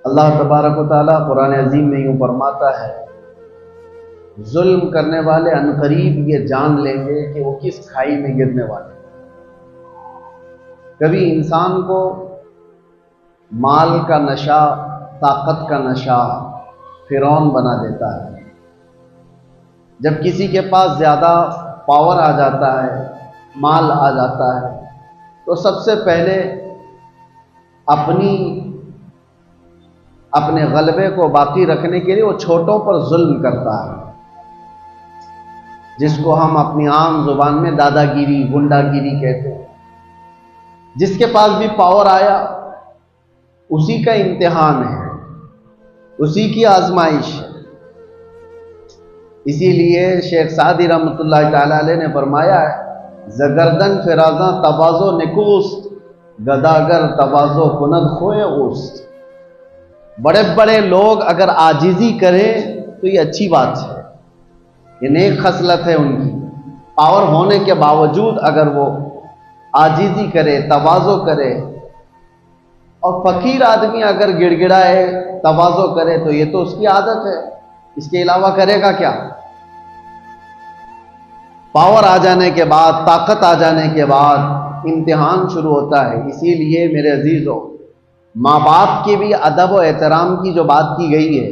अल्लाह तबारक व तआला कुरान अजीम में यूँ फरमाता है, जुल्म करने वाले अनकरीब ये जान लेंगे कि वो किस खाई में गिरने वाले। कभी इंसान को माल का नशा, ताकत का नशा फिरौन बना देता है। जब किसी के पास ज़्यादा पावर आ जाता है, माल आ जाता है, तो सबसे पहले अपने गलबे को बाकी रखने के लिए वो छोटों पर जुल्म करता है, जिसको हम अपनी आम जुबान में दादागिरी, गुंडागिरी कहते हैं। जिसके पास भी पावर आया उसी का इम्तिहान है, उसी की आजमाइश है। इसीलिए शेख सादी रहमतुल्लाह तआला अलैह ने फरमाया है, जगरदन फिराजा तवाज़ो निकूस्त, गदागर तवाज़ो कुनद खोए उस्त। बड़े बड़े लोग अगर आजिज़ी करें तो ये अच्छी बात है, ये नेक खसलत है उनकी। पावर होने के बावजूद अगर वो आजिज़ी करे, तवाज़ो करे, और फकीर आदमी अगर गिड़गिड़ाए, तवाज़ो करे, तो ये तो उसकी आदत है, इसके अलावा करेगा क्या। पावर आ जाने के बाद, ताकत आ जाने के बाद इम्तिहान शुरू होता है। इसीलिए मेरे अजीज़ों, माँ बाप के भी अदब और एहतराम की जो बात की गई है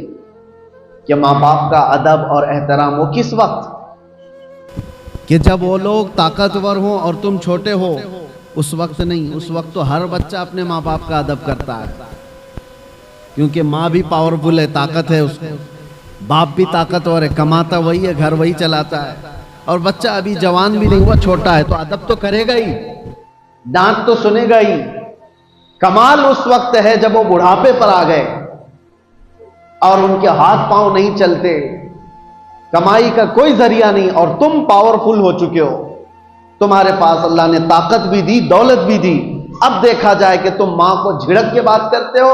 कि माँ बाप का अदब और एहतराम वो किस वक्त, कि जब वो लोग ताकतवर हों और तुम छोटे हो, उस वक्त नहीं। उस वक्त तो हर बच्चा अपने माँ बाप का अदब करता है, क्योंकि माँ भी पावरफुल है, ताकत है उसको, बाप भी ताकतवर है, कमाता वही है, घर वही चलाता है, और बच्चा अभी जवान भी नहीं हुआ, छोटा है, तो अदब तो करेगा ही, डांट तो सुनेगा ही। कमाल उस वक्त है जब वो बुढ़ापे पर आ गए और उनके हाथ पांव नहीं चलते, कमाई का कोई जरिया नहीं, और तुम पावरफुल हो चुके हो, तुम्हारे पास अल्लाह ने ताकत भी दी, दौलत भी दी। अब देखा जाए कि तुम मां को झिड़क के बात करते हो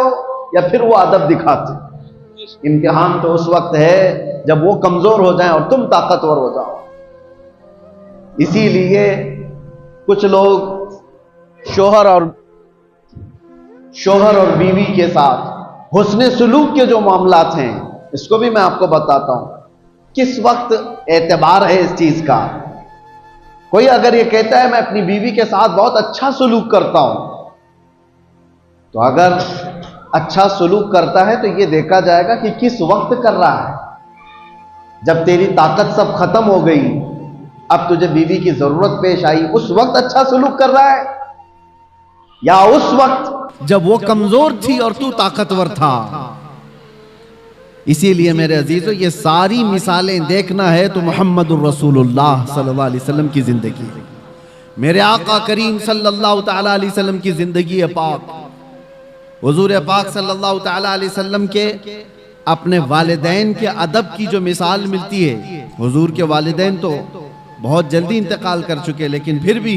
या फिर वो अदब दिखाते। इम्तिहान तो उस वक्त है जब वो कमजोर हो जाएं और तुम ताकतवर हो जाओ। इसीलिए कुछ लोग शोहर और बीवी के साथ हुस्ने सुलूक के जो मामलात हैं, इसको भी मैं आपको बताता हूं। किस वक्त एतबार है इस चीज का। कोई अगर ये कहता है मैं अपनी बीवी के साथ बहुत अच्छा सुलूक करता हूं, तो अगर अच्छा सुलूक करता है तो ये देखा जाएगा कि किस वक्त कर रहा है। जब तेरी ताकत सब खत्म हो गई, अब तुझे बीवी की जरूरत पेश आई, उस वक्त अच्छा सुलूक कर रहा है, या उस वक्त जब वो कमजोर थी और तू ताकतवर था। इसीलिए मेरे अजीजों, ये सारी मिसालें देखना है तो मुहम्मदुर रसूलुल्लाह सल्लल्लाहु अलैहि वसल्लम की जिंदगी, मेरे आका करीम सल्लल्लाहु तआला अलैहि वसल्लम की जिंदगी है पाक, हुजूर पाक सल्लल्लाहु तआला अलैहि वसल्लम के अपने वालिदैन के अदब की जो मिसाल मिलती है। हुजूर के वालिदैन तो बहुत जल्दी इंतकाल कर चुके, लेकिन फिर भी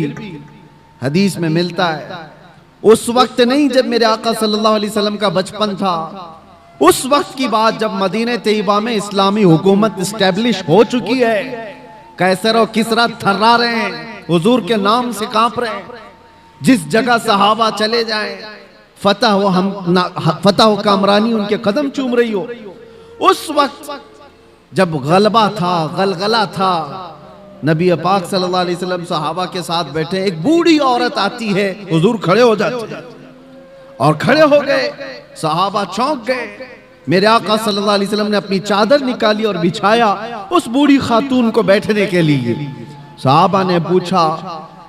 हदीस में मिलता है उस वक्त नहीं जब मेरे आका सल्लल्लाहु अलैहि वसल्लम का बचपन था, उस वक्त की बात जब मदीने तैयबा में इस्लामी हुकूमत स्टैब्लिश हो चुकी है। कैसर और किसरा थर्रा रहे हैं, हुजूर के नाम से कांप रहे हैं। जिस जगह सहाबा चले जाएं, फतह हो कामरानी उनके कदम चूम रही हो। उस वक्त जब गलबा था, गलगला था, नबी पाक सल्लल्लाहु अलैहि वसल्लम सहाबा के साथ बैठे, एक बूढ़ी औरत आती है, हुजूर खड़े हो जाते हैं, और खड़े हो गए, सहाबा चौंक गए। मेरे आका सल्लल्लाहु अलैहि वसल्लम ने अपनी चादर निकाली और बिछाया उस बूढ़ी खातून को बैठने के लिए। सहाबा ने पूछा,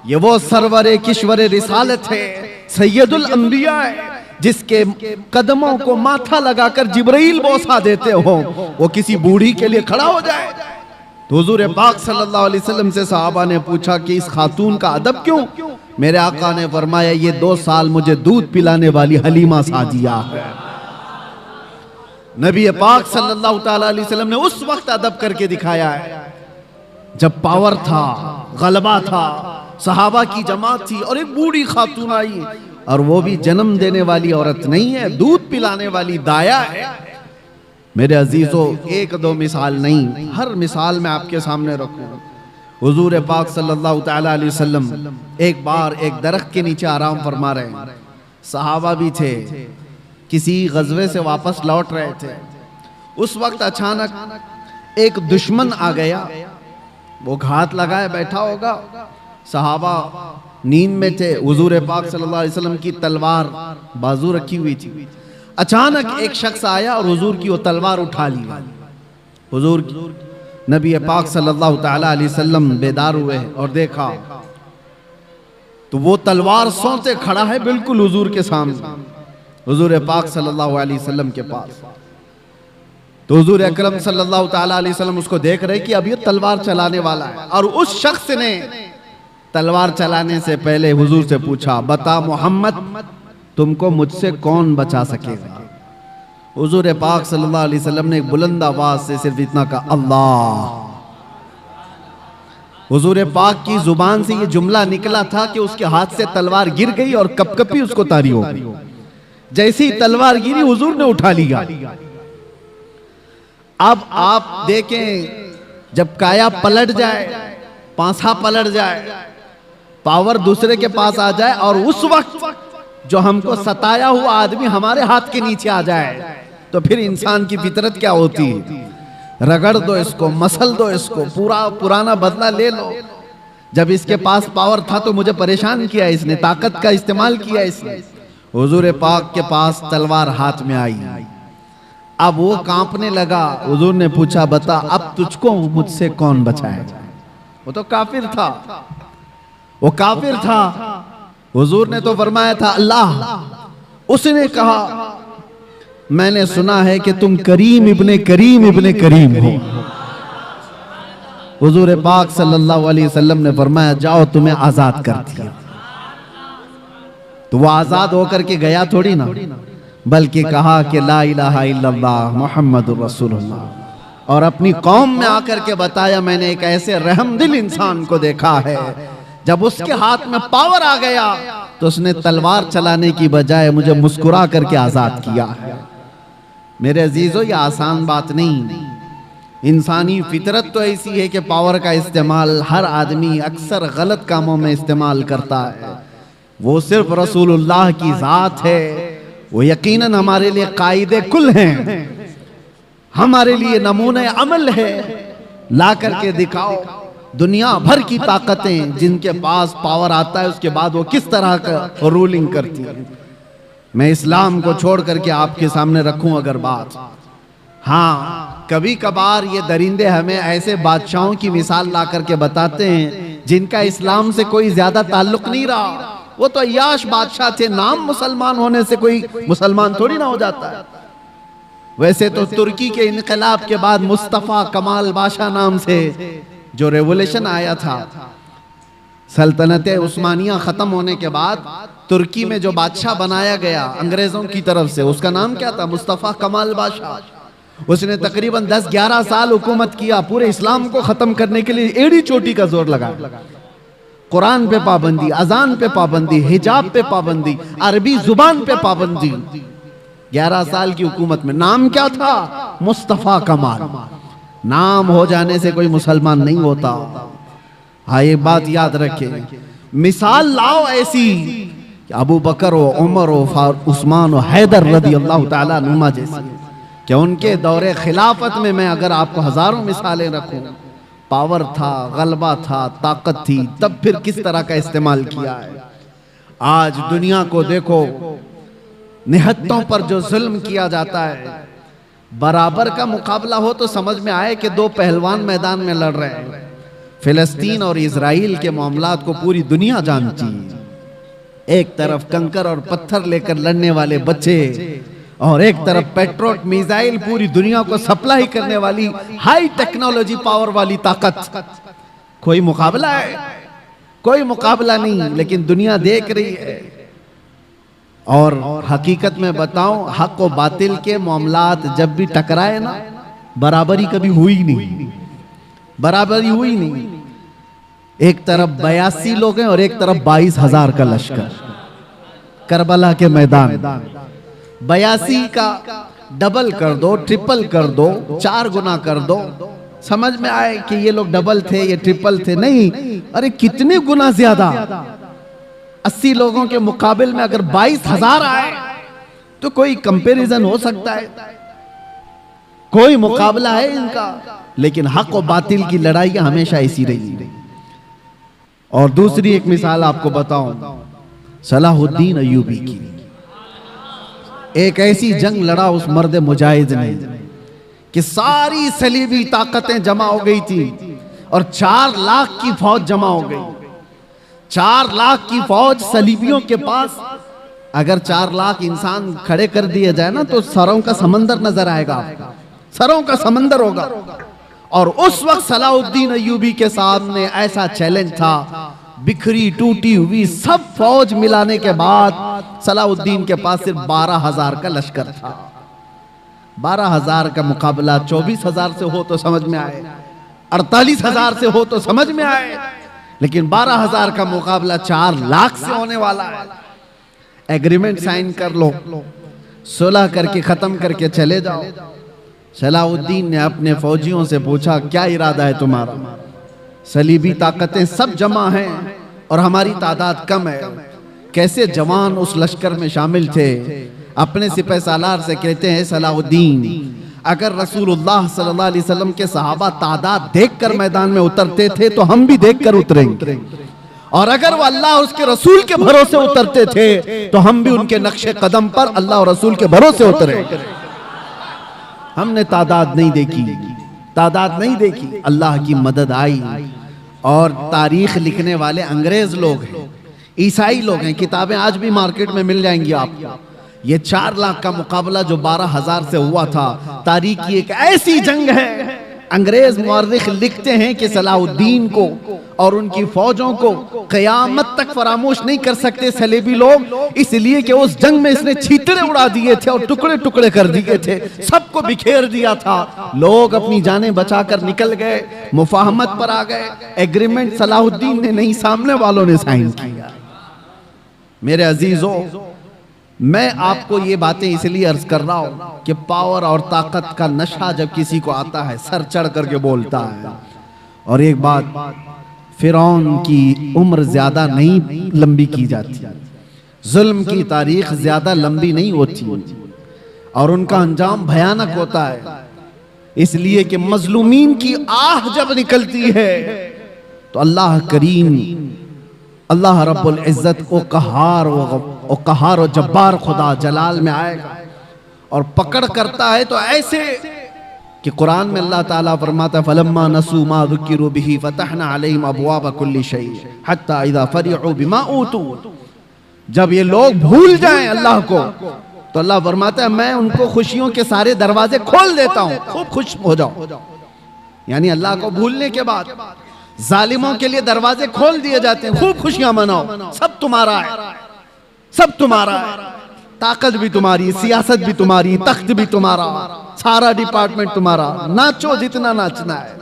ये वो सरवरे किश्वरे रिसालत है, सैयदुल अंबिया है, जिसके कदमों को माथा लगाकर जिब्राइल बोसा देते हो, वो किसी बूढ़ी के लिए खड़ा हो जाए। तो हुजूर पाक सल्लल्लाहु अलैहि वसल्लम से सहाबा ने पूछा कि इस खातून का अदब क्यों? मेरे आका ने फरमाया, ये 2 साल मुझे दूध पिलाने वाली हलीमा सादिया है। नबी पाक सल्लल्लाहु तआला अलैहि वसल्लम ने उस वक्त अदब करके दिखाया है जब पावर था, गलबा था, सहाबा की जमात थी, और एक बूढ़ी खातून आई, और वो भी जन्म देने वाली औरत नहीं है, दूध पिलाने वाली दाया है। मेरे अजीजों, 1-2 मिसाल नहीं, हर मिसाल मैं आपके सामने रखूं। हुजूर पाक सल्लल्लाहु तआला अलैहि वसल्लम एक बार एक दरख्त के नीचे आराम फरमा रहे हैं, सहाबा भी थे, किसी गजवे से वापस लौट रहे थे। उस वक्त अचानक एक दुश्मन आ गया, वो घात लगाए बैठा होगा, सहाबा नींद में थे, हुजूर पाक सल्लल्लाहु अलैहि वसल्लम की तलवार बाजू रखी हुई थी। अचानक एक शख्स आया और हुजूर की वो तलवार उठा ली। हुजूर नबी पाक सल्लल्लाहु ताला अलैहि वसल्लम बेदार हुए और देखा तो वो तलवार सोते खड़ा है बिल्कुल हुजूर के सामने, हुजूर पाक सल्लल्लाहु अलैहि वसल्लम के पास। तो हुजूर अकरम सल्लल्लाहु ताला अलैहि वसल्लम उसको देख रहे कि अब ये तलवार चलाने वाला है, और उस शख्स ने तलवार चलाने से पहले हुजूर से पूछा, बता मोहम्मद तुमको मुझसे कौन बचा सकेगा? हुजूर पाक सल्लल्लाहु अलैहि वसल्लम ने एक बुलंद आवाज से सिर्फ इतना कहा, अल्लाह। हुजूर पाक की जुबान से ये जुमला निकला था कि उसके हाथ से तलवार गिर गई और कपकपी उसको तारी हो गई। जैसी तलवार गिरी हुजूर ने उठा लिया। अब आप देखें, जब काया पलट जाए, पांसा पलट जाए, पावर दूसरे के पास आ जाए, और उस वक्त जो हमको सताया हुआ आदमी हमारे हाथ के नीचे आ जाए, तो फिर इंसान की फितरत क्या होती है? रगड़ दो इसको, मसल दो इसको, पूरा पुराना बदला ले लो। जब इसके पास पावर था तो मुझे परेशान किया इसने, ताकत का इस्तेमाल किया इसने। हुजूर पाक के पास तलवार हाथ में आई, अब वो कांपने लगा। हुजूर ने पूछा, बता अब तुझको मुझसे कौन बचाएगा? वो तो काफिर था, वो काफिर था। हुजूर ने तो फरमाया था अल्लाह। उसने कहा, मैंने सुना है कि तुम करीम इब्ने करीम हो। हुजूर पाक सल्लल्लाहु अलैहि वसल्लम ने फरमाया, जाओ तुम्हें आजाद कर दिया। तो वो आजाद होकर के गया थोड़ी ना, बल्कि कहा कि ला इलाहा इल्लल्लाह मुहम्मदुर रसूलुल्लाह, और अपनी कौम में आकर के बताया, मैंने एक ऐसे रहमदिल इंसान को देखा है, जब उसके हाथ में पावर आ गया तो उसने तलवार चलाने की बजाय मुझे मुस्कुरा करके आजाद किया है। मेरे अजीजों, ये आसान बात नहीं। इंसानी फितरत तो ऐसी है कि पावर का इस्तेमाल हर आदमी अक्सर गलत कामों में इस्तेमाल करता है। वो सिर्फ रसूलुल्लाह की जात है, वो यकीनन हमारे लिए कायदे कुल हैं, हमारे लिए नमूने अमल है। ला करके दिखाओ दुनिया भर की ताकतें, जिनके पास पावर आता है उसके बाद वो किस तरह का रूलिंग करती है। मैं इस्लाम को छोड़ करके आपके सामने रखूं अगर बात, हाँ, कभी कभार ये दरिंदे हमें ऐसे बादशाहों की मिसाल ला करके बताते हैं जिनका इस्लाम से कोई ज्यादा ताल्लुक नहीं रहा। वो तो अय्याश बादशाह थे, नाम मुसलमान होने से कोई मुसलमान थोड़ी ना हो जाता है। वैसे तो तुर्की के इनकलाब के बाद मुस्तफा कमाल बादशाह नाम से जो रेवोल्यूशन आया था, सल्तनत उस्मानिया खत्म होने के बाद तुर्की में जो बादशाह बनाया गया अंग्रेजों की तरफ से, उसका नाम क्या था? मुस्तफा कमाल बादशाह। उसने तकरीबन 10-11 साल हुकूमत किया, पूरे इस्लाम को खत्म करने के लिए एड़ी चोटी का जोर लगा। कुरान पे पाबंदी, अजान पे पाबंदी, हिजाब पे पाबंदी, अरबी जुबान पे पाबंदी। 11 साल की हुकूमत में नाम क्या था? मुस्तफा कमाल। नाम हो जाने से कोई मुसलमान नहीं होता। हाँ, ये बात याद रखें। मिसाल लाओ ऐसी, अबू बकर हो, उमर हो, उस्मान हो, हैदर रदी अल्लाह ताला नुमा जैसी, कि उनके दौरे खिलाफत में मैं अगर आपको हजारों मिसालें रखूं, पावर था, गलबा था, ताकत थी, तब फिर किस तरह का इस्तेमाल किया है। आज दुनिया को देखो, निहत्तों पर जो जुल्म किया जाता है, बराबर का मुकाबला हो तो समझ में आए कि दो पहलवान मैदान में लड़ रहे हैं। फिलिस्तीन और इजराइल के मामलात को पूरी दुनिया जानती है। एक तरफ कंकर और पत्थर लेकर लड़ने वाले बच्चे, और एक तरफ पेट्रोट मिसाइल पूरी दुनिया को सप्लाई करने वाली हाई टेक्नोलॉजी पावर वाली ताकत। कोई मुकाबला है? कोई मुकाबला नहीं, लेकिन दुनिया देख रही है। और हकीकत में बताऊं, हक और बातिल के मामलात जब भी टकराए ना, बराबरी कभी हुई नहीं, बराबरी हुई नहीं। एक तरफ 82 लोग हैं और एक तरफ 22,000 का लश्कर। करबला के मैदान 82 का डबल कर दो, ट्रिपल कर दो, 4 गुना कर दो, समझ में आए कि ये लोग डबल थे, ये ट्रिपल थे। नहीं, अरे कितने गुना ज्यादा। 80 लोगों के मुकाबले में अगर 22,000 आए तो कोई कंपैरिजन हो सकता है, कोई मुकाबला है इनका, लेकिन हक और बातिल की लड़ाई हमेशा ऐसी रही। और दूसरी एक मिसाल आपको बताऊं, सलाहुद्दीन अय्यूबी की। एक ऐसी जंग लड़ा उस मर्द मुजाहिद ने कि सारी सलीबी ताकतें जमा हो गई थी और 4 लाख की फौज जमा हो गई। 4 लाख की फौज सलीबियों के पास, अगर 4 लाख इंसान खड़े कर दिए जाए ना तो सरों का समंदर नजर आएगा आपको, सरों का समंदर होगा। और उस वक्त सलाहुद्दीन अय्यूबी के सामने ऐसा चैलेंज था, बिखरी टूटी हुई सब फौज मिलाने के बाद सलाहुद्दीन के पास सिर्फ 12,000 का लश्कर था। 12,000 का मुकाबला 24,000 से हो तो समझ में आए, 48,000 से हो तो समझ में आए, लेकिन 12,000 का मुकाबला 4 लाख से होने वाला है। एग्रीमेंट साइन कर लो, सुलह करके खत्म करके चले जाओ। सलाहुद्दीन ने अपने फौजियों से पूछा, क्या इरादा है तुम्हारा? सलीबी ताकतें सब जमा हैं और हमारी तादाद कम है। कैसे जवान उस लश्कर में शामिल थे। अपने सिपह सालार से कहते हैं, सलाहुद्दीन, अगर रसूलुल्लाह सल्लल्लाहु अलैहि वसल्लम के सहाबा तादाद देखकर मैदान में उतरते थे तो हम भी देखकर उतरेंगे, और अगर वो अल्लाह और उसके रसूल के भरोसे उतरते थे तो हम भी उनके नक्शे कदम पर अल्लाह और रसूल के भरोसे उतरे। हमने तादाद नहीं देखी, तादाद नहीं देखी, अल्लाह की मदद आई। और तारीख लिखने वाले अंग्रेज लोग हैं, ईसाई लोग हैं, किताबें आज भी मार्केट में मिल जाएंगी आपको। ये 4 लाख का मुकाबला जो 12,000 से हुआ था, तारीख की एक ऐसी जंग है। अंग्रेज मुअर्रिख लिखते हैं कि सलाहुद्दीन को और उनकी फौजों को क़यामत तक फरामोश नहीं कर सकते सलेबी लोग, इसलिए कि उस जंग में इसने छींतरे उड़ा दिए थे और टुकड़े टुकड़े कर दिए थे, सबको बिखेर दिया था। लोग अपनी जानें बचाकर निकल गए, मुफाहमत पर आ गए। एग्रीमेंट सलाहुद्दीन ने नहीं, सामने वालों ने साइन किया। मेरे अजीजों, मैं आपको ये बातें इसलिए अर्ज कर रहा हूं कि पावर और ताकत का नशा जब किसी को आता है, सर चढ़ करके बोलता है। और एक बात, फिरौन की उम्र ज्यादा नहीं लंबी की जाती, जुल्म की तारीख ज्यादा लंबी नहीं होती, और उनका अंजाम भयानक होता है। इसलिए कि मजलूमीन की आह जब निकलती है तो अल्लाह करीम, अल्लाह रब्बुल इज्जत को कहार और जब्बार खुदा जलाल में आएगा और पकड़ करता है। तो ऐसे कि कुरान में अल्लाह ताला फरमाता है, फलम्मा नसू मा ज़ुकिरू बिही फतहना अलैहिम अबवाब कुल्ली शै हत्ता इज़ा फरिहू बिमा ऊतू। जब ये लोग भूल जाएं अल्लाह को तो अल्लाह फरमाता है, मैं उनको खुशियों के सारे दरवाजे खोल देता हूं, खूब खुश हो जाओ। यानी अल्लाह को भूलने के बाद जालिमों के लिए दरवाजे खोल दिए जाते हैं, खूब खुशियां मनाओ, सब तुम्हारा है, सब तुम्हारा है, ताकत भी तुम्हारी, सियासत भी तुम्हारी, तख्त भी तुम्हारा, सारा डिपार्टमेंट तुम्हारा, नाचो जितना नाचना है।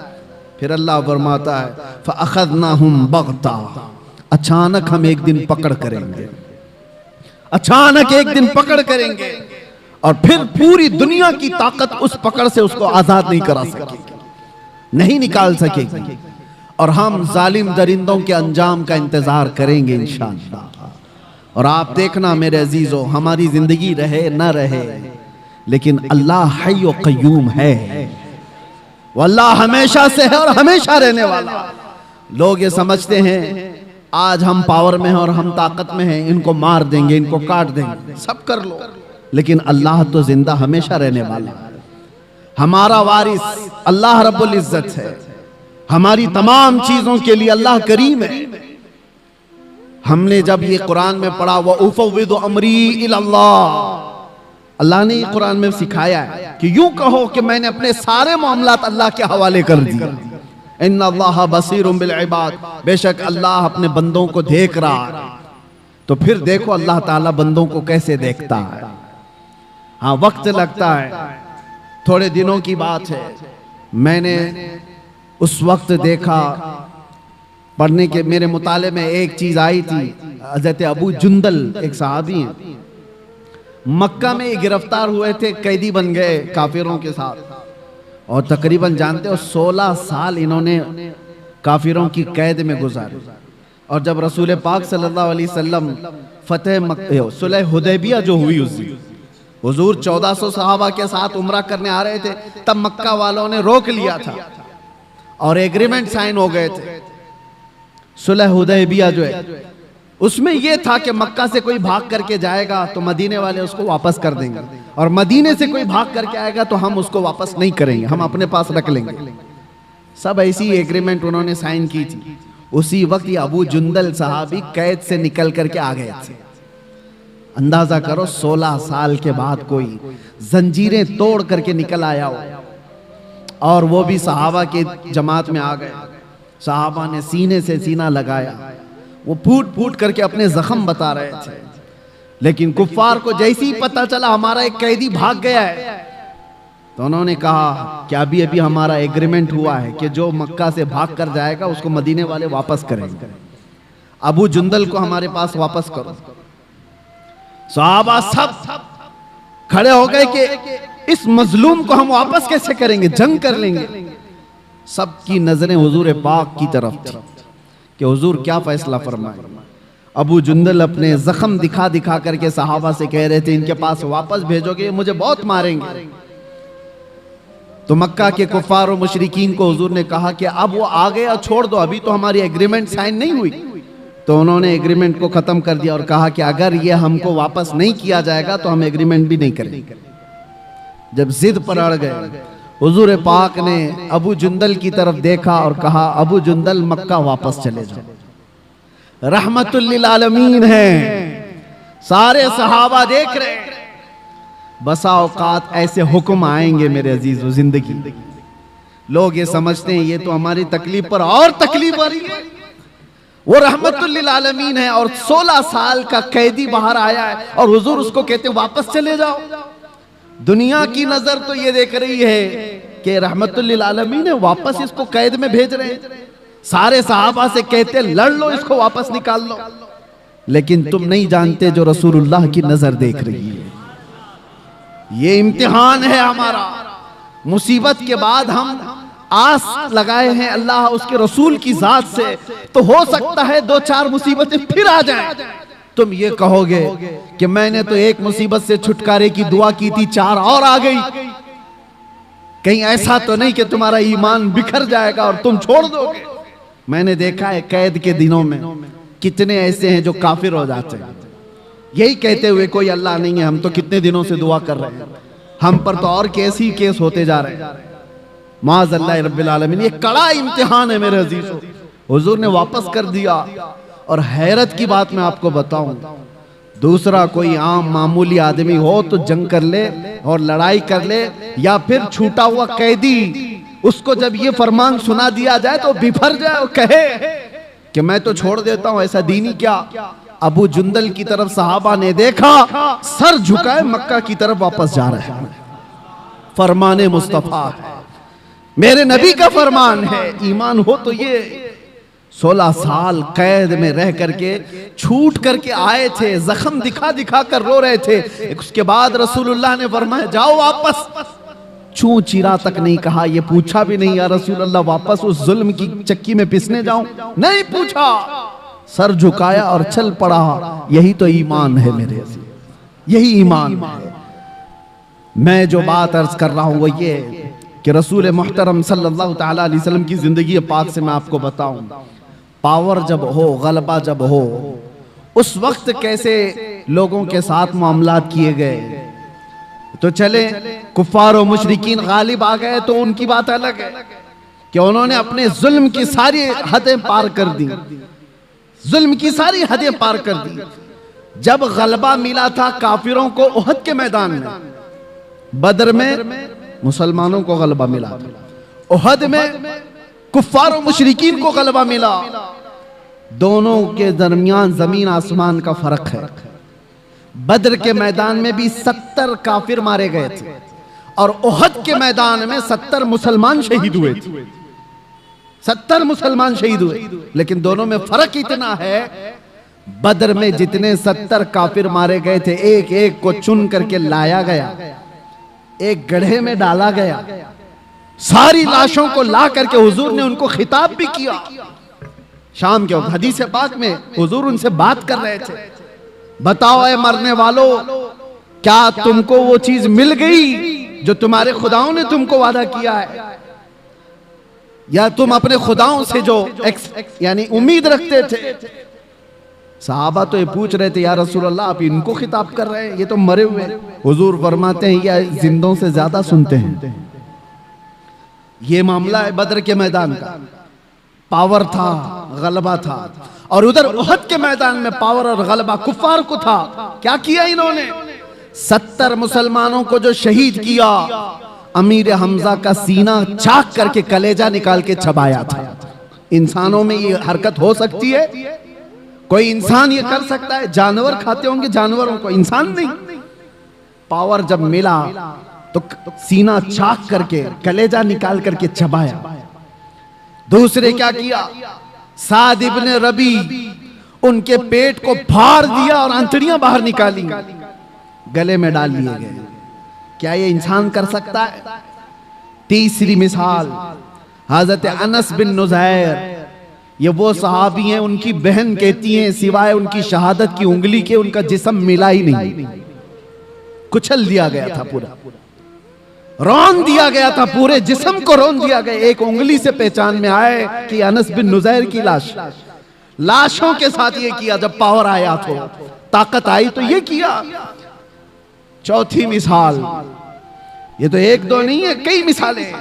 फिर अल्लाह फरमाता है, फअखज़नाहुम बग़ता, अचानक हम एक दिन पकड़ करेंगे, अचानक एक दिन पकड़ करेंगे, और फिर पूरी दुनिया की ताकत उस पकड़ से उसको आजाद नहीं करा सकेगी, नहीं निकाल सकेगी। और हम जालिम दरिंदों के अंजाम का इंतजार करेंगे इंशाअल्लाह। और आप देखना मेरे अजीजों, हमारी जिंदगी रहे न रहे, लेकिन अल्लाह हय्य क़य्यूम है, वो अल्लाह हमेशा से है और हमेशा रहने वाला। लोग ये समझते हैं आज हम पावर में हैं और हम ताकत में हैं, इनको मार देंगे, इनको काट देंगे, सब कर लो, लेकिन अल्लाह तो जिंदा हमेशा रहने वाला है। हमारा वारिस अल्लाह रब्बुल इज्जत है, हमारी तमाम चीजों के लिए अल्लाह करीम है। हमने जब ये कुरान में पढ़ा, व उफ़व्विदु अमरी इलल्लाह, अल्लाह ने ये कुरान में सिखाया है कि यूं कहो कि मैंने अपने सारे मामलात अल्लाह के हवाले कर दिए। इन्नल्लाह बसीरुम बिल इबाद, बेशक अल्लाह अपने बंदों को देख रहा है। तो फिर देखो अल्लाह ताला बंदों को कैसे देखता है। हाँ, वक्त लगता है, थोड़े दिनों की बात है, मैंने उस वक्त देखा, पढ़ने के मेरे मुताले में एक चीज आई थी। हज़रत अबू जुंदल एक सहाबी हैं, मक्का में गिरफ्तार हुए थे, कैदी बन गए काफिरों के साथ, और तकरीबन जानते हो 16 साल इन्होंने काफिरों की कैद में गुजारे। और जब रसूल पाक सल्लल्लाहु अलैहि वसल्लम फतेह सुलह हुदैबिया जो हुई, उस हुजूर 1400 सहाबा के साथ उम्रा करने आ रहे थे, तब मक्का वालों ने रोक लिया था और एग्रीमेंट साइन हो गए थे। सुलह हुदैबिया जो है उसमें यह था कि मक्का से कोई भाग करके जाएगा तो मदीने वाले उसको वापस कर देंगे, और मदीने से कोई भाग करके आएगा तो हम उसको वापस नहीं करेंगे, हम अपने पास रख लेंगे। सब ऐसी एग्रीमेंट उन्होंने साइन की थी। उसी वक्त ये अबू जुंदल सहाबी कैद से निकल करके आ गए थे। अंदाजा करो 16 साल के बाद कोई जंजीरें तोड़ करके निकल आया हो, और वो भी सहाबा के जमात में आ गए। सहाबा ने सीने से सीना लगाया, वो फूट फूट करके अपने जख्म बता रहे थे। लेकिन कुफ्फार को जैसे ही पता चला हमारा एक कैदी भाग गया है, तो उन्होंने कहा कि अभी अभी हमारा एग्रीमेंट हुआ है कि जो मक्का से भाग कर जाएगा उसको मदीने वाले वापस करेंगे, अबू जुंदल को हमारे पास वापस करो। सहाबा सब खड़े हो गए कि इस मजलूम को हम वापस कैसे करेंगे, जंग कर लेंगे। सबकी नजरें हुजूर पाक की तरफ थी कि हुजूर क्या फैसला फरमाए। अबू जुंदल अपने जख्म दिखा दिखा करके सहाबा से कह रहे थे इनके पास वापस भेजोगे मुझे बहुत मारेंगे। तो मक्का के कुफ्फार और मुशरिकीन को हुजूर ने कहा कि अब वो आ गया छोड़ दो, अभी तो हमारी एग्रीमेंट साइन नहीं हुई। तो उन्होंने एग्रीमेंट को खत्म कर दिया और कहा कि अगर ये हमको वापस नहीं किया जाएगा तो हम एग्रीमेंट भी नहीं करेंगे। जब जिद पर अड़ गए, हुजूर पाक ने अबू जुंदल की तरफ देखा और कहा अबू जुंदल मक्का वापस चले जाओ, रहमतुल लिल आलमीन है। सारे सहाबा देख रहे हैं। बसा औकात ऐसे हुक्म आएंगे मेरे अजीजों जिंदगी, लोग ये समझते हैं ये तो हमारी तकलीफ पर और तकलीफ आ रही है। वो रहमतुल लिल आलमीन है और 16 साल का कैदी बाहर आया है और हुजूर उसको कहते वापस चले जाओ। दुनिया की नजर तो ये देख रही है कि रहमतुल लिल आलमीन है, वापस इसको कैद में भेज रहे हैं। सारे सहाबा से कहते लड़ लो, इसको वापस निकाल लो। लेकिन तुम नहीं जानते जो रसूलुल्लाह की नजर देख रही है। ये इम्तिहान है हमारा। मुसीबत के बाद हम आस लगाए हैं अल्लाह उसके रसूल की जात से, तो हो सकता है 2-4 मुसीबतें फिर आ जाएं। तुम ये कहोगे कि मैंने तो एक मुसीबत से छुटकारे की दुआ की थी, 4 और आ गई। कहीं ऐसा तो नहीं कि तुम्हारा ईमान बिखर जाएगा और तुम छोड़ दोगे। मैंने देखा है कैद के दिनों में कितने ऐसे हैं जो काफिर हो जाते हैं, यही कहते हुए कोई अल्लाह नहीं है, हम तो कितने दिनों से दुआ कर रहे हैं, हम पर तो और केस ही केस होते जा रहे हैं। माज़अल्लाह रब्बिल आलमीन, ये कड़ा इम्तिहान है मेरे अजीजों। हुजूर ने वापस कर दिया। और हैरत की बात मैं आपको बताऊं, दूसरा कोई आम मामूली आदमी हो तो जंग कर ले और लड़ाई कर ले, या फिर छूटा हुआ कैदी उसको जब ये फरमान सुना दिया जाए तो बिफर जाए और कहे कि मैं तो छोड़ देता हूं, ऐसा दीनी क्या। अबू जुंदल की तरफ सहाबा ने देखा, सर झुकाए मक्का की तरफ वापस जा रहे हैं। फरमाने मुस्तफा है, मेरे नबी का फरमान है। ईमान हो तो ये 16 साल कैद में रह करके छूट करके आए थे, जख्म दिखा दिखा कर रो रहे थे। उसके बाद रसूलुल्लाह ने फरमाया जाओ वापस। छू चीरा तक नहीं कहा, ये पूछा भी नहीं या रसूलुल्लाह वापस उस जुल्म की चक्की में पिसने जाऊं, नहीं पूछा, सर झुकाया और चल पड़ा। यही तो ईमान है मेरे, यही ईमान है। मैं जो बात अर्ज कर रहा हूं वो ये कि रसूल मुहतरम सल्लल्लाहु तआला अलैहि वसल्लम की जिंदगी पाक से मैं आपको बताऊं, पावर जब हो, गलबा जब हो, उस वक्त कैसे लोगों के साथ मामलात किए गए। तो चले कुफ्फार और मुशरिकीन गालिब आ गए तो उनकी बात अलग है कि उन्होंने अपने जुल्म की सारी हदें पार कर दी, जुल्म की सारी हदें पार कर दी। जब गलबा मिला था काफिरों को उहद के मैदान में, बदर में मुसलमानों को गलबा मिला था, उहद में कुफ्फार और मुशरिकीन को गलबा मिला। दोनों के दरमियान जमीन आसमान का फर्क है। बदर के मैदान में भी 70 काफिर मारे गए थे और उहद के मैदान में 70 मुसलमान शहीद हुए थे। 70 मुसलमान शहीद हुए, लेकिन दोनों में फर्क इतना है, बदर में जितने 70 काफिर मारे गए थे, एक एक को चुन करके लाया गया, एक गड्ढे में डाला गया, सारी लाशों को ला करके हुजूर ने उनको खिताब भी किया। शाम के वक्त हदीस पाक में हुजूर उनसे बात कर रहे थे, बताओ ऐ मरने वालों, क्या तुमको वो चीज मिल गई जो तुम्हारे खुदाओं ने तुमको वादा किया है, या तुम अपने खुदाओं से जो यानी उम्मीद रखते थे। सहाबा तो ये पूछ रहे थे, या रसूल अल्लाह आप इनको खिताब कर रहे हैं, ये तो मरे हुए हैं। हुजूर फरमाते हैं या जिंदों से ज्यादा सुनते हैं। ये मामला है बदर के मैदान का, पावर था, गलबा था, और उधर उहद के मैदान में पावर और गलबा कुफार को था। क्या किया इन्होंने? 70 मुसलमानों को जो शहीद किया, अमीर हमजा का सीना चाक करके कलेजा निकाल के चबाया था। इंसानों में ये हरकत हो सकती है? कोई इंसान ये कर सकता है? जानवर खाते होंगे जानवरों को, इंसान नहीं। पावर जब मिला तो सीना चाक करके कलेजा निकाल करके चबाया। दूसरे क्या किया? साद इब्ने रबी, उनके पेट को फाड़ दिया और अंतड़ियां बाहर निकाली, गले में डाल लिए गए। क्या ये इंसान कर सकता है? तीसरी मिसाल हजरत अनस बिन नुज़ैर, ये वो सहाबी हैं, उनकी बहन कहती हैं सिवाय उनकी शहादत की उंगली के उनका जिस्म मिला ही नहीं, कुचल दिया गया था, पूरा रौन दिया गया था, पूरे जिस्म को रौन दिया गया। एक उंगली से पहचान में आए कि अनस बिन नुज़ैर की लाश। लाशों के साथ ये किया। जब पावर आया तो, ताकत आई तो ये किया। चौथी मिसाल, ये तो एक दो नहीं है, कई मिसालें।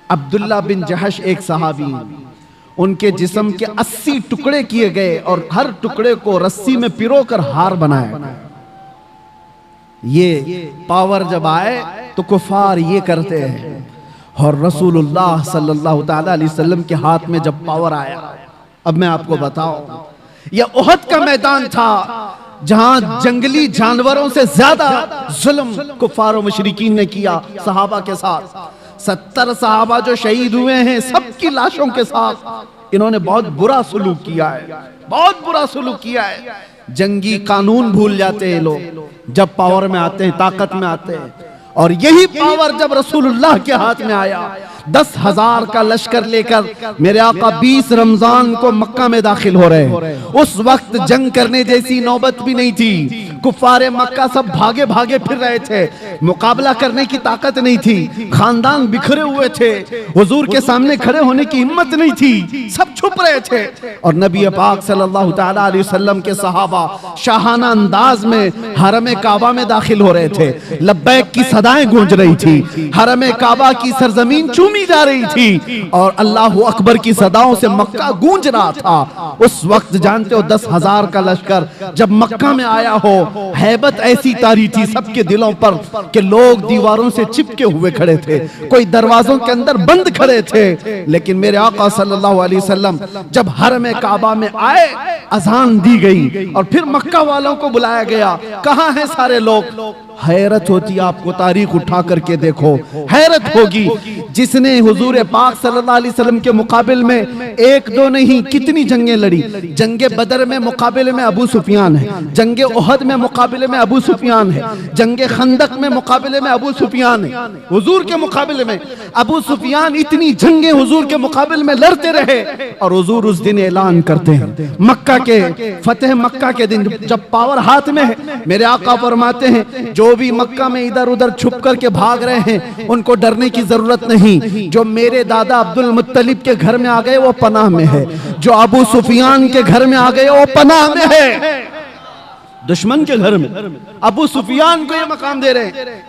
अब्दुल्ला बिन जहश एक सहाबी, उनके जिस्म के 80 टुकड़े किए गए और हर टुकड़े को रस्सी में पिरोकर हार बनाया। ये पावर जब आए तो कुफार ये करते हैं। और रसूलुल्लाह सल्लल्लाहु ताला अलैहि वसल्लम के हाथ में जब पावर आया, अब मैं आपको बताऊं, यह उहद का मैदान था जहां जंगली जानवरों से ज्यादा जुल्म कुफार और मुशरिकीन ने किया सहाबा के साथ। 70 सहाबा जो शहीद हुए हैं, सबकी लाशों के साथ इन्होंने बहुत बुरा सलूक किया है, बहुत बुरा सलूक किया है। जंगी कानून भूल जाते हैं लोग जब पावर में आते हैं, ताकत में आते हैं। और यही पावर जब रसूलुल्लाह के हाथ में आया, 10,000 का लश्कर लेकर मेरे आका 20 रमजान को मक्का में दाखिल हो रहे हैं। उस वक्त जंग करने जैसी नौबत भी नहीं थी। कुफारे मक्का सब भागे भागे फिर रहे थे, मुकाबला करने की ताकत नहीं थी। खानदान बिखरे हुए थे, हुजूर के सामने खड़े होने की हिम्मत नहीं थी, सब छुप रहे थे। और नबी पाक सल्लल्लाहु ताला अलैहि वसल्लम के सहाबा शाहाना अंदाज में हरम काबा में दाखिल हो रहे थे। लब्बैक की सदाएं गूंज रही थी, हरम काबा की सरजमीन चूमी जा रही थी और अल्लाहु अकबर की सदाओं से मक्का गूंज रहा था। उस वक्त जानते हो 10,000 का लश्कर जब मक्का में आया हो, हैबत ऐसी तारी थी सबके दिलों पर कि लोग दीवारों से चिपके हुए खड़े थे, कोई दरवाजों के अंदर बंद खड़े थे। लेकिन मेरे आका सल्लल्लाहु अलैहि वसल्लम जब हरम काबा में आए, अजान दी गई और फिर मक्का वालों को बुलाया गया। कहां हैं सारे लोग? हैरत होती, आपको तारीख उठा करके देखो, हैरत होगी। जिसने हुजूर पाक सल्लल्लाहु अलैहि वसल्लम के मुकाबिल में एक दो नहीं कितनी जंगें लड़ी। जंगे बदर में मुकाबले में अबू सुफियान है, जंगे उहद में मुकाबले में अबू सुफियान है, जंगे खंदक में मुकाबले में अबू सुफियान है। हुजूर के मुकाबले में अबू सुफियान इतनी जंगे हुजूर के मुकाबले में लड़ते रहे। और हुजूर उस दिन ऐलान करते हैं, मक्का के फतेह मक्का के दिन जब पावर हाथ में है, मेरे आका फरमाते हैं जो भी मक्का में इधर उधर छुप करके भाग रहे हैं उनको डरने की जरूरत नहीं। जो मेरे दादा अब्दुल मुत्तलिब के घर में आ गए वो पनाह में है, जो अबू सुफियान के घर में आ गए वो पनाह में है। दुश्मन के घर में अबू सुफियान को ये मकाम दे रहे हैं।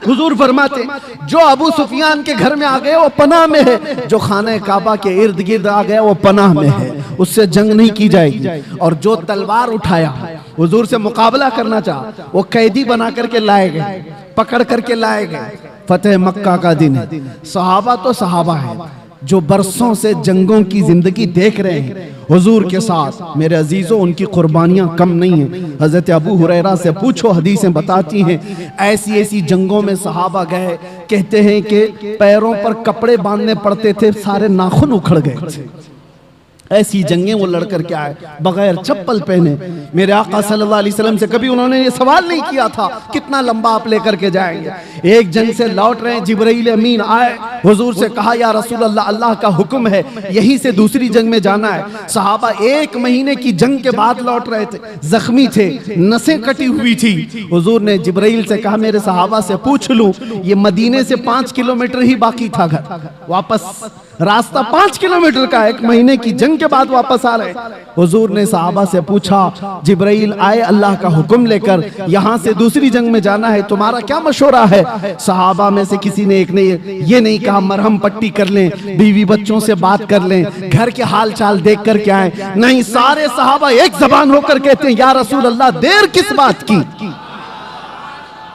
हुजूर फरमाते जो अबू सुफियान के घर में आ गए वो पनाह में है, जो खाने काबा के इर्द गिर्द आ गया वो पनाह में है, उससे जंग नहीं की जाएगी। और जो तलवार उठाया हुजूर से मुकाबला करना चाहा, वो कैदी बना करके लाए गए, पकड़ करके लाए गए। फतेह मक्का का दिन है। सहाबा तो सहाबा है जो बरसों से जंगों की जिंदगी देख रहे हैं हुजूर के साथ। मेरे अजीजों, उनकी कुर्बानियां कम नहीं है। हजरत अबू हुरैरा से पूछो, हदीसें बताती हैं ऐसी ऐसी जंगों में सहाबा गए, कहते हैं कि पैरों पर कपड़े बांधने पड़ते थे, सारे नाखून उखड़ गए थे। ऐसी जंगें वो लड़ करके आए बगैर चप्पल पहने। मेरे आका सल्लल्लाहु अलैहि वसल्लम से कभी उन्होंने ये सवाल नहीं किया था कितना लंबा आप लेकर के जाएंगे। एक जंग से लौट रहे हैं, जिब्राइल अमीन आए, हुजूर से कहा या रसूल अल्लाह, अल्लाह का हुक्म है यहीं से दूसरी जंग में जाना है। सहाबा 1 महीने की जंग के बाद लौट रहे थे, जख्मी थे, नसें कटी हुई थी। हुजूर ने जिब्राइल से कहा मेरे सहाबा से पूछ लूं, ये मदीने से 5 किलोमीटर ही बाकी था घर, वापस रास्ता 5 किलोमीटर का, 1 महीने की जंग के बाद वापस आ रहे। हुजूर ने सहाबा से पूछा, जिब्राइल आए अल्लाह का हुक्म लेकर, यहां से दूसरी जंग में जाना है, तुम्हारा क्या मशवरा है? सहाबा में से किसी ने एक ने ये नहीं कहा मरहम पट्टी कर लें, बीवी बच्चों से बात कर लें, घर के हाल चाल देख कर के आए। नहीं, सारे सहाबा एक जबान होकर कहते हैं या रसूल अल्लाह, देर किस बात की,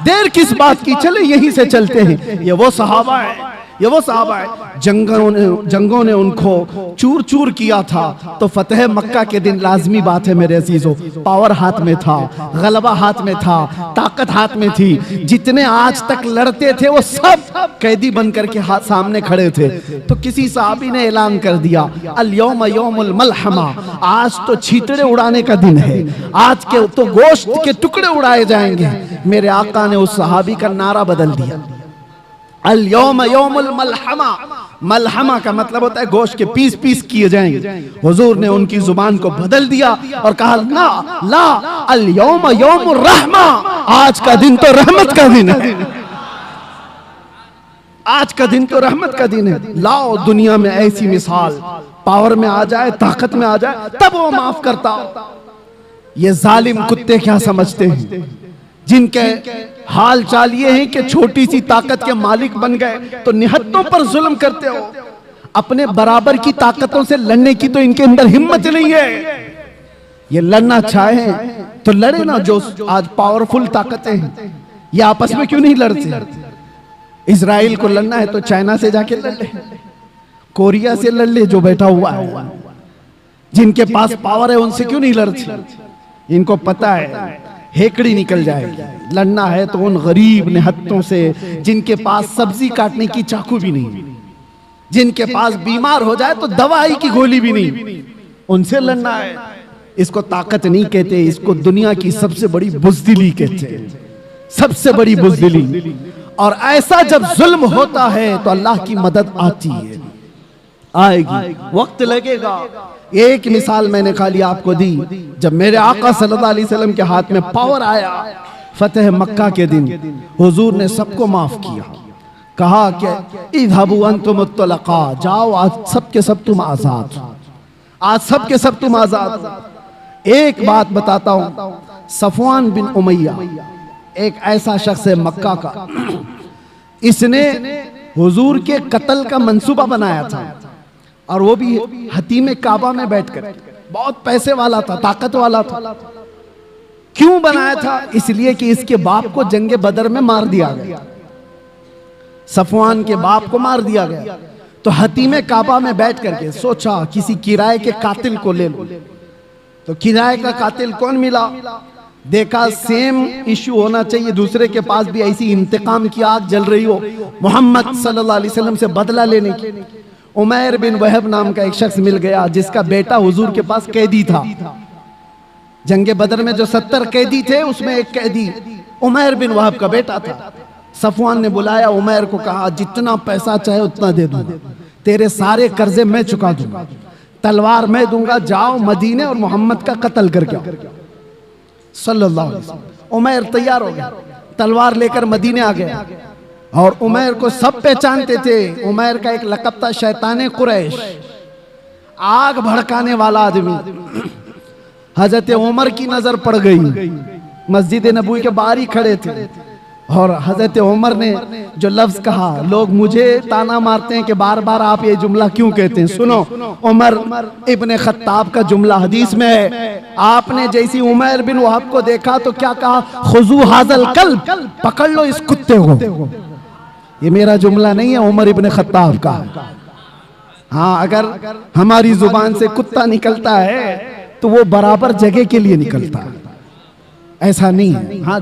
देर किस बात की, चले यहीं से चलते हैं। ये वो सहाबा है, ये वो साहबा है जंगों ने उनको चूर चूर किया था। तो फतेह मक्का के दिन लाजमी बात है मेरे अजीजों, पावर हाथ में था, गलबा हाथ में था, ताकत हाथ में थी। जितने आज तक लड़ते थे वो सब कैदी बनकर के हाथ सामने खड़े थे। तो किसी साहबी ने ऐलान कर दिया, अल यौम यौमुल मलहमा, आज तो छींतड़े उड़ाने का दिन है, आज के तो गोश्त के टुकड़े उड़ाए जाएंगे। मेरे आका ने उस सहाबी का नारा बदल दिया, अल यौम यौमुल मलहमा। मलहमा का मतलब होता है गोश्त के पीस पीस किए जाएंगे। हुजूर ने उनकी जुबान को बदल दिया और कहा ला ला, अल यौम यौमुर रहमा, आज का दिन तो रहमत का दिन है, आज का दिन तो रहमत का दिन है। लाओ दुनिया में ऐसी मिसाल, पावर में आ जाए, ताकत में आ जाए, तब वो माफ करता। ये जालिम कुत्ते क्या समझते हैं, जिनके हाल चाल ये है कि छोटी सी ताकत के मालिक बन गए तो निहत्तों पर जुल्म करते हो। अपने बराबर की ताकतों से लड़ने की तो इनके अंदर हिम्मत नहीं है। ये लड़ना चाहे तो लड़े ना, जो आज पावरफुल ताकतें हैं, ये आपस में क्यों नहीं लड़ते? इजराइल को लड़ना है तो चाइना से जाके लड़ ले, कोरिया से लड़ ले जो बैठा हुआ है। जिनके पास पावर है उनसे क्यों नहीं लड़ते? इनको पता है हेकड़ी निकल जाएगी। लड़ना है तो उन गरीब निहत्तों से जिनके पास सब्जी काटने की चाकू भी नहीं, जिनके पास बीमार हो जाए तो दवाई की गोली भी नहीं, उनसे लड़ना है। इसको ताकत नहीं कहते, इसको दुनिया की सबसे बड़ी बुज़दिली कहते हैं, सबसे बड़ी बुज़दिली। और ऐसा जब जुल्म होता है तो अल्लाह की मदद आती है, आएगी, वक्त लगेगा। एक मिसाल मैंने खाली आपको दी, जब मेरे आका सल्लल्लाहु अलैहि वसल्लम के हाथ में पावर आया फतेह मक्का के दिन, हुजूर ने सबको माफ किया, कहा कि इज़हबू अंतुम तुलक़ा, जाओ आज सब के सब तुम आजाद, आज सब के सब तुम आजाद। एक बात बताता हूं, सफवान बिन उमैया एक ऐसा शख्स है मक्का का, इसने हुजूर के कत्ल का मंसूबा बनाया था, और वो भी हतीम काबा में बैठकर। बहुत पैसे वाला था, ताकत वाला था। क्यों बनाया था? इसलिए कि इसके बाप को जंगे बदर में मार दिया गया, सफवान के बाप को मार दिया गया। तो हतीम काबा में बैठ करके सोचा किसी किराए के कातिल को ले लो। तो किराए का कातिल कौन मिला? देखा सेम इश्यू होना चाहिए, दूसरे के पास भी ऐसी इंतकाम की आग जल रही हो, मोहम्मद सल्लल्लाहु अलैहि वसल्लम से बदला लेने की। उमैर बिन वहब नाम का एक शख्स मिल गया, जिसका बेटा हुजूर के पास कैदी था। जंगे बदर में जो 70 कैदी थे उसमें एक कैदी उमैर बिन वहब का बेटा था। सफवान ने बुलाया उमैर को, कहा जितना पैसा चाहे उतना दे दूंगा, तेरे सारे कर्जे मैं चुका दूंगा, तलवार मैं दूंगा, जाओ मदीने और मोहम्मद का कत्ल करके आओ सल्लल्लाहु अलैहि वसल्लम। उमैर तैयार हो गया, तलवार लेकर मदीने आ गया। और उमैर को सब पहचानते थे। उमैर का एक लक़ब था शैताने कुरैश, आग भड़काने वाला आदमी। हजरत उमर की नजर पड़ गई, मस्जिद नबवी के बाहर ही खड़े थे, और हजरत उमर ने जो लफ्ज कहा, लोग मुझे ताना मारते हैं कि बार बार आप ये जुमला क्यों कहते हैं। सुनो, उमर इब्ने खत्ताब का जुमला हदीस में है, आपने जैसी उमैर बिन वहब को देखा तो क्या कहा, खुजू हाजल कल्ब, पकड़ लो इस कुत्ते को। ये मेरा जुमला नहीं है, उमर इब्ने खत्ताब का। हाँ, अगर हमारी जुबान से कुत्ता निकलता है तो वो बराबर जगह के लिए निकलता है, ऐसा नहीं है। हाँ,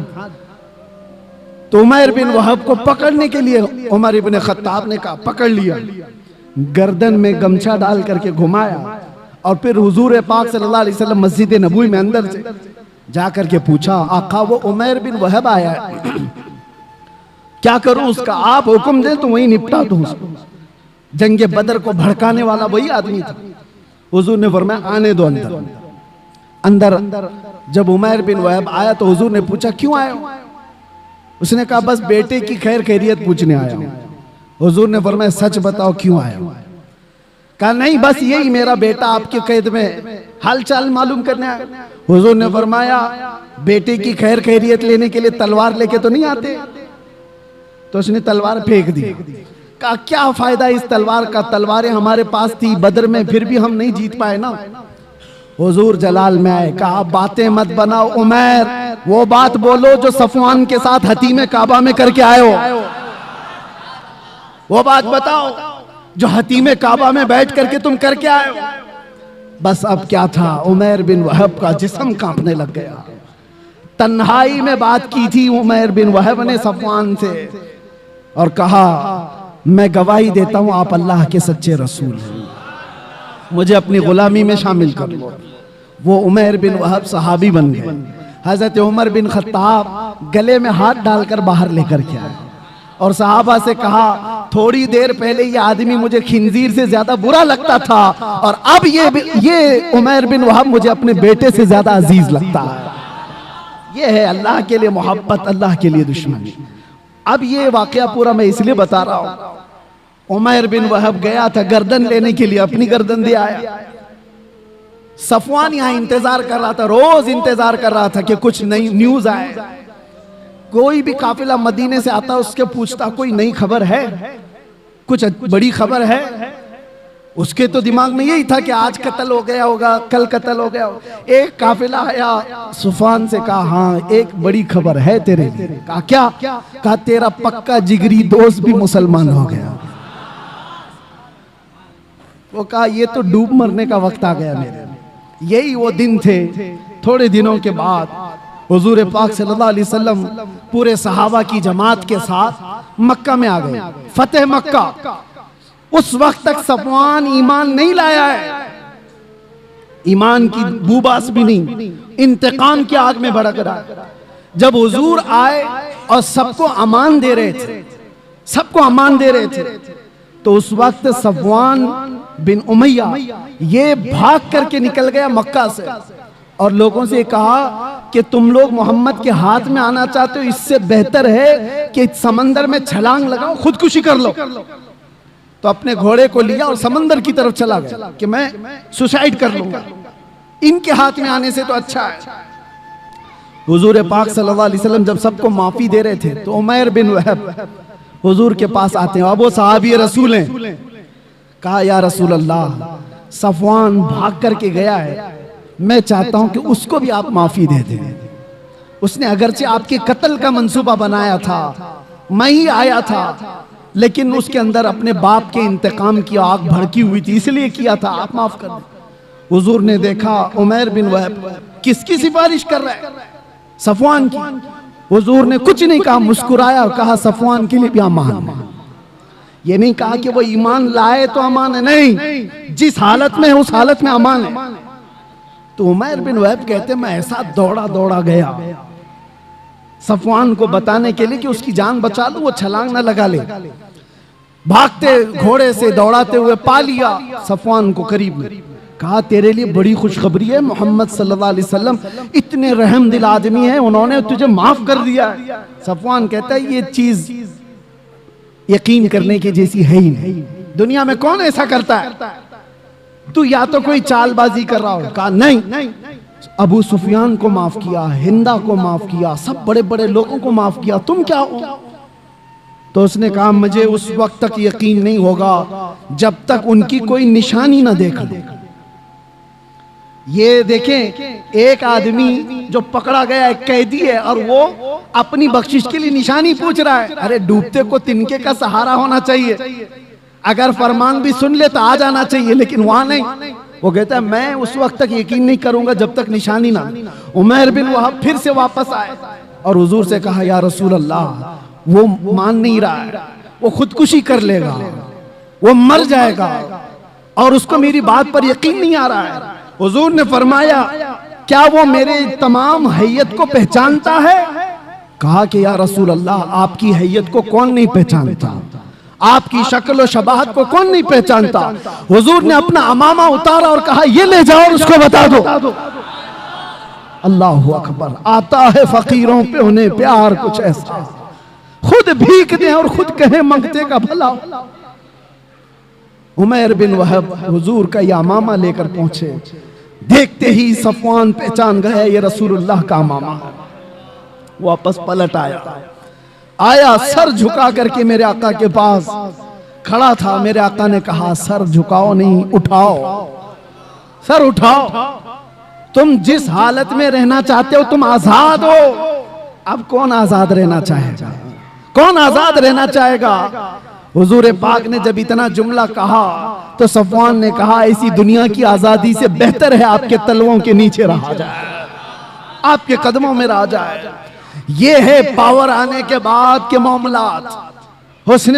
तो उमैर बिन वहब को पकड़ने के लिए उमर इब्ने खत्ताब ने कहा, पकड़ लिया, गर्दन में गमछा डाल करके घुमाया और फिर हुजूर पाक सल्लल्लाहु अलैहि वसल्लम मस्जिद नबवी में अंदर से जाकर के पूछा, आका वो उमैर बिन वहब आया है, क्या करूं उसका, आप हुक्म दें तो वही निपटा दूं उसको। जंगे बदर को भड़काने वाला वही आदमी था। हुजूर ने फरमाया आने दो अंदर। अंदर जब उमैर बिन वहब आया तो हुजूर ने पूछा, क्यों आए हो? उसने कहा, बस बेटे की खैर खैरियत पूछने आया हूं। हुजूर ने फरमाया, सच बताओ क्यों आए हो? कहा, नहीं बस यही, मेरा बेटा आपके कैद में, हालचाल मालूम करने आया। हुजूर ने फरमाया, बेटे की खैर खैरियत लेने के लिए तलवार लेके तो नहीं आते? तो उसने तलवार फेंक दी। कहा, क्या फायदा इस तलवार का, तलवारें हमारे पास थी बदर में, फिर भी हम नहीं जीत पाए ना। हुजूर जलाल में आए, कहा बातें मत बनाओ उमैर, वो बात बोलो जो सफवान के साथ हतीम काबा में करके आए हो। वो बात बताओ जो हतीम काबा में बैठ करके तुम करके आए हो। बस अब क्या था, उमैर बिन वहब का जिस्म कांपने लग गया। तन्हाई में बात की थी उमैर बिन वहब ने सफवान से और कहा, मैं गवाही देता हूं आप अल्लाह के सच्चे रसूल हैं, मुझे अपनी गुलामी में शामिल कर लो। वो उमैर बिन वहब सहाबी बन गए। हजरत उमर बिन खत्ताब गले में हाथ डालकर बाहर लेकर के आए और सहाबा से कहा, थोड़ी देर पहले ये आदमी मुझे खिंजीर से ज्यादा बुरा लगता था और अब ये उमैर बिन वहब मुझे अपने बेटे से ज्यादा अजीज लगता है। ये है अल्लाह के लिए मोहब्बत, अल्लाह के लिए दुश्मनी। अब ये वाकया पूरा मैं इसलिए बता रहा हूं, उमैर बिन वहब गया था गर्दन लेने के लिए, अपनी गर्दन दे आया। सफवान यहां इंतजार कर रहा था, रोज इंतजार कर रहा था कि कुछ नई न्यूज आए। कोई भी काफिला मदीने से आता उसके पूछता, कोई नई खबर है, कुछ बड़ी खबर है? उसके तो दिमाग में यही था कि आज कत्ल हो गया होगा, कल कत्ल हो गया होगा। एक काफिला आया, सुफान से कहा, हाँ एक बड़ी खबर है तेरे लिए। कहा क्या? कहा तेरा पक्का जिगरी दोस्त भी मुसलमान हो गया। वो कहा ये तो डूब मरने का वक्त आ गया मेरे। यही वो दिन थे। थोड़े दिनों के बाद हुजूर पाक सल्लल्लाहु अलैहि वसल्लम पूरे सहाबा की जमात के साथ मक्का में आ गए, फतेह मक्का। उस वक्त तक सफवान ईमान नहीं लाया है, ईमान की बूबास भी नहीं, इंतकाम की आग में भड़क रहा। जब हुजूर आए और सबको अमान दे रहे थे, सबको अमान दे रहे थे, तो उस वक्त सफवान बिन उमैया ये भाग करके निकल गया मक्का से और लोगों से कहा कि तुम लोग मोहम्मद के हाथ में आना चाहते हो, इससे बेहतर है कि समंदर में छलांग लगाओ, खुदकुशी कर लो। तो अपने घोड़े को लिया और समंदर की तरफ चला गया कि मैं सुसाइड कर लूंगा, इनके हाथ में आने से तो अच्छा है। हुजूर पाक सल्लल्लाहु अलैहि वसल्लम जब सबको माफी दे रहे थे तो उमैर बिन वहब हुजूर के पास आते हैं। अब वो सहाबी रसूल हैं। कहा या रसूल अल्लाह, सफवान भाग करके गया है, मैं चाहता हूं कि उसको भी आप माफी दे दें। उसने अगरचे आपके कत्ल का मंसूबा बनाया था, मैं ही आया था, लेकिन उसके अंदर अपने बाप के इंतकाम की आग भड़की हुई थी, इसलिए किया था, आप माफ कर दें। हुजूर ने देखा उमैर बिन वहब किसकी सिफारिश कर रहा है? सफवान की। हुजूर ने कुछ नहीं कहा, मुस्कुराया और कहा सफवान के लिए भी अमान है। ये नहीं कहा कि वो ईमान लाए तो अमान है, नहीं, जिस हालत में है उस हालत में अमान है। तो उमैर बिन वहब कहते मैं ऐसा दौड़ा दौड़ा गया सफवान को बताने के लिए कि उसकी जान बचा लो, वो छलांग ना लगा ले। भागते घोड़े से दौड़ाते हुए पा लिया सफवान को करीब में। कहा तेरे लिए बड़ी खुशखबरी है, मोहम्मद सल्लल्लाहु अलैहि वसल्लम इतने रहम दिल आदमी हैं, उन्होंने तुझे माफ कर दिया। सफवान कहता है ये चीज यकीन करने की जैसी है ही नहीं, दुनिया में कौन ऐसा करता है, तू या तो कोई चालबाजी कर रहा हो। कहा नहीं, अबू सुफियान को माफ किया, हिंदा को माफ किया, सब बड़े बड़े लोगों को माफ किया, तुम क्या हो? तो उसने कहा मुझे उस वक्त तक यकीन नहीं होगा जब तक उनकी कोई निशानी ना देख लो। ये देखें, एक आदमी जो पकड़ा गया एक कैदी है और वो अपनी बख्शिश के लिए निशानी पूछ रहा है। अरे डूबते को तिनके का सहारा होना चाहिए, अगर फरमान भी सुन ले तो आ जाना चाहिए, लेकिन वहां नहीं। वो कहता है मैं उस वक्त तक यकीन नहीं करूंगा जब तक निशानी ना। उमैर बिन वहब फिर से वापस आए और हुजूर से कहा या रसूल अल्लाह वो मान नहीं रहा है, वो खुदकुशी कर लेगा, वो मर जाएगा। और उसको मेरी बात पर यकीन नहीं आ रहा है। हुजूर ने फरमाया, क्या वो मेरे तमाम हैयत को पहचानता है? कहा कि या रसूल अल्लाह, आपकी हैयत को कौन नहीं पहचानता, आपकी शक्ल और शबाहत को कौन नहीं पहचानता। हुजूर ने अपना अमामा उतारा और कहा, ये ले जाओ और उसको बता दो। अल्लाह अकबर। आता है फकीरों पे उन्हें प्यार कुछ ऐसा, खुद भीख दे और खुद कहे मंगते का भला। उमैर बिन वहब हुजूर का यह अमामा लेकर पहुंचे। देखते ही सफवान पहचान गए ये रसूलुल्लाह का अमामा। वापस पलट आया सर झुका करके मेरे आका के पास खड़ा था। मेरे आका ने कहा, सर झुकाओ नहीं, उठाओ, सर उठाओ। तुम जिस हालत में रहना चाहते हो तुम आजाद हो। अब कौन आजाद रहना चाहेगा? कौन आजाद रहना चाहेगा? हुजूर पाक ने जब इतना जुमला कहा तो सफवान ने कहा, ऐसी दुनिया की आजादी से बेहतर है आपके तलवों के नीचे रहा जाए, आपके कदमों में रहा जाए। ये है पावर आने के बाद के मामलात। हुस्न